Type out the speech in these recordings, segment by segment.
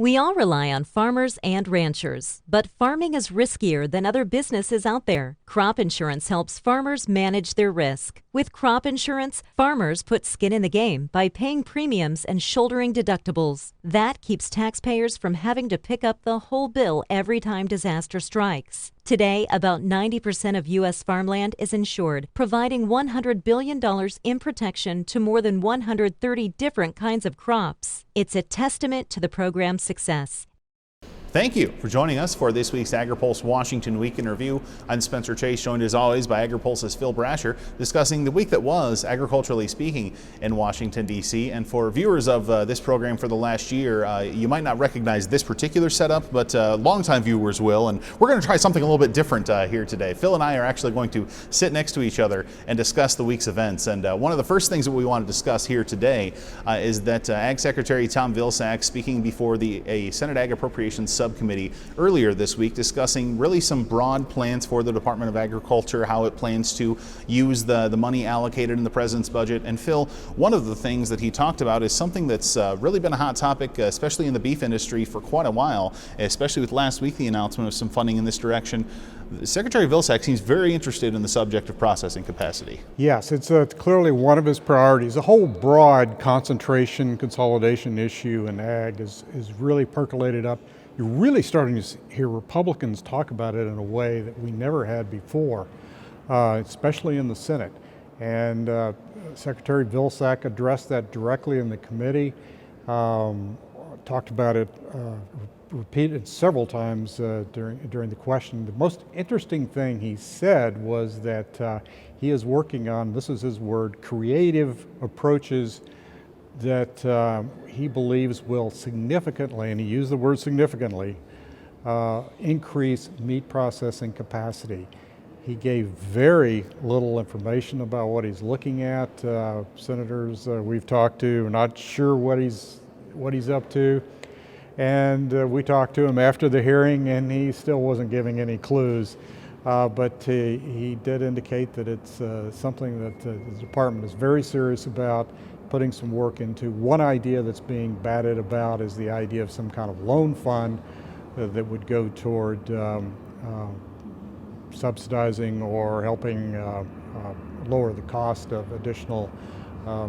We all rely on farmers and ranchers, but farming is riskier than other businesses out there. Crop insurance helps farmers manage their risk. With crop insurance, farmers put skin in the game by paying premiums and shouldering deductibles. That keeps taxpayers from having to pick up the whole bill every time disaster strikes. Today, about 90% of U.S. farmland is insured, providing $100 billion in protection to more than 130 different kinds of crops. It's a testament to the program's success. Thank you for joining us for this week's Agri-Pulse Washington Week in Review. I'm Spencer Chase, joined as always by Agri-Pulse's Phil Brasher, discussing the week that was, agriculturally speaking, in Washington, D.C. And for viewers of this program for the last year, you might not recognize this particular setup, but longtime viewers will. And we're going to try something a little bit different here today. Phil and I are actually going to sit next to each other and discuss the week's events. And one of the first things that we want to discuss here today is that Ag Secretary Tom Vilsack, speaking before a Senate Ag Appropriations Subcommittee earlier this week, discussing really some broad plans for the Department of Agriculture, how it plans to use the money allocated in the president's budget. And Phil, one of the things that he talked about is something that's really been a hot topic, especially in the beef industry for quite a while, especially with last week the announcement of some funding in this direction. Secretary Vilsack seems very interested in the subject of processing capacity. Yes, it's clearly one of his priorities. The whole broad concentration, consolidation issue in ag is really percolated up. You're really starting to hear Republicans talk about it in a way that we never had before, especially in the Senate. And Secretary Vilsack addressed that directly in the committee, talked about it, repeated several times during the question. The most interesting thing he said was that he is working on, this is his word, creative approaches that he believes will significantly, and he used the word significantly, increase meat processing capacity. He gave very little information about what he's looking at. Senators we've talked to are not sure what he's up to. And we talked to him after the hearing, and he still wasn't giving any clues. But he did indicate that it's something that the department is very serious about, putting some work into. One idea that's being batted about is the idea of some kind of loan fund that would go toward subsidizing or helping lower the cost of additional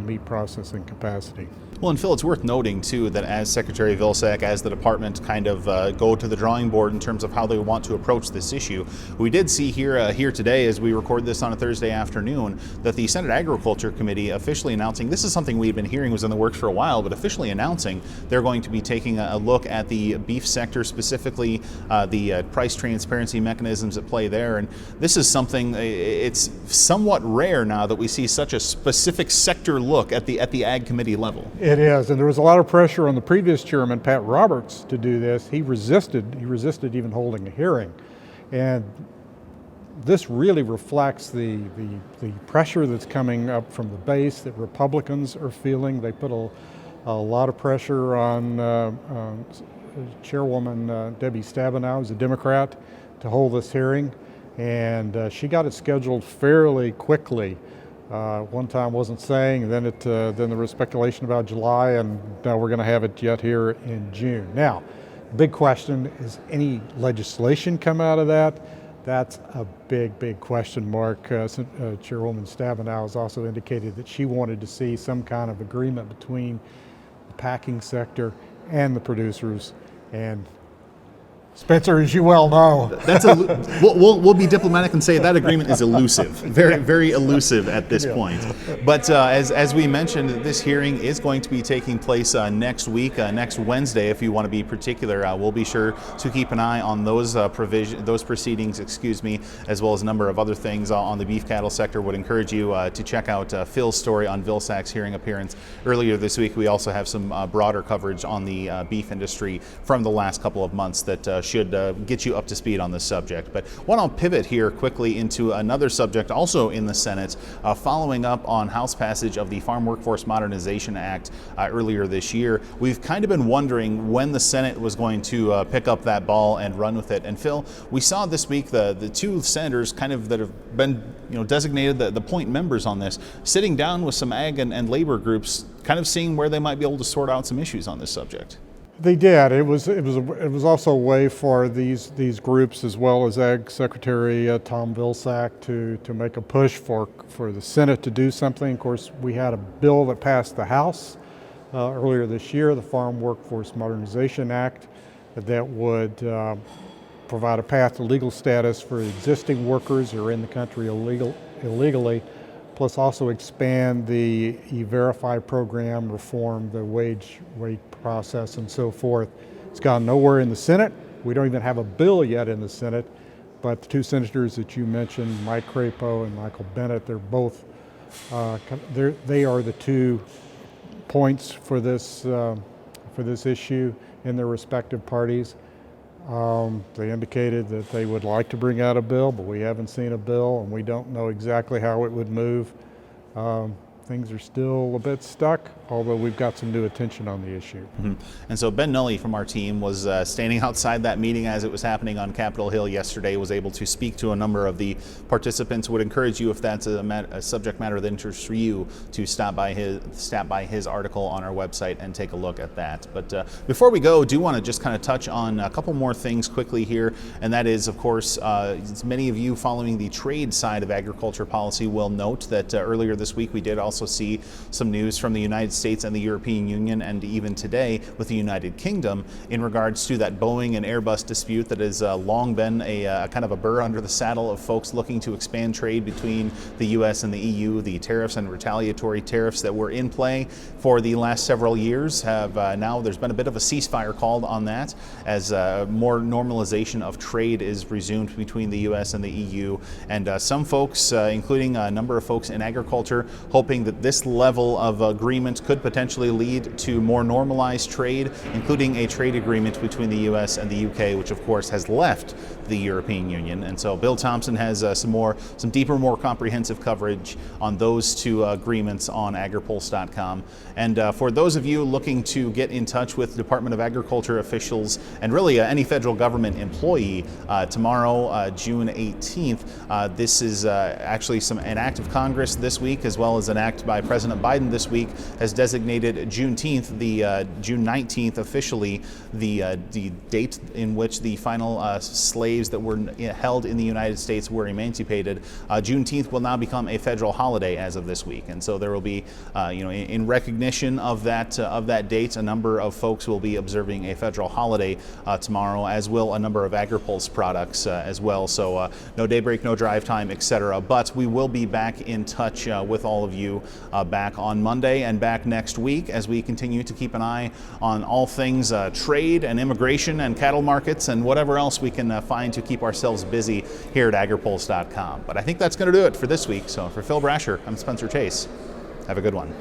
meat processing capacity. Well, and Phil, it's worth noting, too, that as Secretary Vilsack, as the department kind of go to the drawing board in terms of how they want to approach this issue, we did see here today, as we record this on a Thursday afternoon, that the Senate Agriculture Committee officially announcing, this is something we've been hearing was in the works for a while, but officially announcing they're going to be taking a look at the beef sector, specifically the price transparency mechanisms at play there. And this is something, it's somewhat rare now that we see such a specific sector look at the Ag Committee level. It is, and there was a lot of pressure on the previous chairman, Pat Roberts, to do this. He resisted even holding a hearing. And this really reflects the pressure that's coming up from the base that Republicans are feeling. They put a lot of pressure on Chairwoman Debbie Stabenow, who's a Democrat, to hold this hearing. And she got it scheduled fairly quickly. One time wasn't saying, and then there was speculation about July, and now we're going to have it yet here in June. Now, the big question is, any legislation come out of that? That's a big question mark. Chairwoman Stabenow has also indicated that she wanted to see some kind of agreement between the packing sector and the producers. And Spencer, as you well know, we'll be diplomatic and say that agreement is elusive, very elusive at this point. But as we mentioned, this hearing is going to be taking place next week, next Wednesday. If you want to be particular, we'll be sure to keep an eye on those proceedings, as well as a number of other things on the beef cattle sector. Would encourage you to check out Phil's story on Vilsack's hearing appearance earlier this week. We also have some broader coverage on the beef industry from the last couple of months that should get you up to speed on this subject. But I want to pivot here quickly into another subject also in the Senate, following up on House passage of the Farm Workforce Modernization Act earlier this year. We've kind of been wondering when the Senate was going to pick up that ball and run with it. And Phil, we saw this week the two senators kind of that have been designated the point members on this, sitting down with some ag and labor groups, kind of seeing where they might be able to sort out some issues on this subject. They did. It was also a way for these groups, as well as Ag Secretary Tom Vilsack, to make a push for the Senate to do something. Of course, we had a bill that passed the House earlier this year, the Farm Workforce Modernization Act, that would provide a path to legal status for existing workers who are in the country illegally, plus also expand the E-Verify program, reform the wage rate process, and so forth. It's gone nowhere in the Senate. We don't even have a bill yet in the Senate, but the two senators that you mentioned, Mike Crapo and Michael Bennett, they're both, they are the 2 points for this issue in their respective parties. They indicated that they would like to bring out a bill, but we haven't seen a bill, and we don't know exactly how it would move. Things are still a bit stuck, although we've got some new attention on the issue. Mm-hmm. And so Ben Nulley from our team was standing outside that meeting as it was happening on Capitol Hill yesterday, was able to speak to a number of the participants. Would encourage you, if that's a subject matter that interests you, to stop by his article on our website and take a look at that. But before we go, do want to just kind of touch on a couple more things quickly here, and that is, of course, many of you following the trade side of agriculture policy will note that earlier this week we did also see some news from the United States and the European Union, and even today with the United Kingdom, in regards to that Boeing and Airbus dispute that has long been a kind of a burr under the saddle of folks looking to expand trade between the U.S. and the EU. The tariffs and retaliatory tariffs that were in play for the last several years have now there's been a bit of a ceasefire called on that, as more normalization of trade is resumed between the U.S. and the EU. And some folks, including a number of folks in agriculture, hoping that this level of agreement could potentially lead to more normalized trade, including a trade agreement between the U.S. and the U.K., which of course has left the European Union. And so Bill Thompson has some deeper, more comprehensive coverage on those 2 agreements on Agri-Pulse.com. And for those of you looking to get in touch with Department of Agriculture officials and really any federal government employee, tomorrow, June 18th, this is actually an act of Congress this week, as well as an act by President Biden this week, has designated Juneteenth, the June 19th officially, the date in which the final slaves that were held in the United States were emancipated. Juneteenth will now become a federal holiday as of this week, and so there will be, in recognition of that date, a number of folks will be observing a federal holiday tomorrow, as will a number of Agri-Pulse products as well. So no daybreak, no drive time, etc. But we will be back in touch with all of you back on Monday and back next week, as we continue to keep an eye on all things trade and immigration and cattle markets and whatever else we can find to keep ourselves busy here at Agri-Pulse.com. But I think that's going to do it for this week. So for Phil Brasher, I'm Spencer Chase. Have a good one.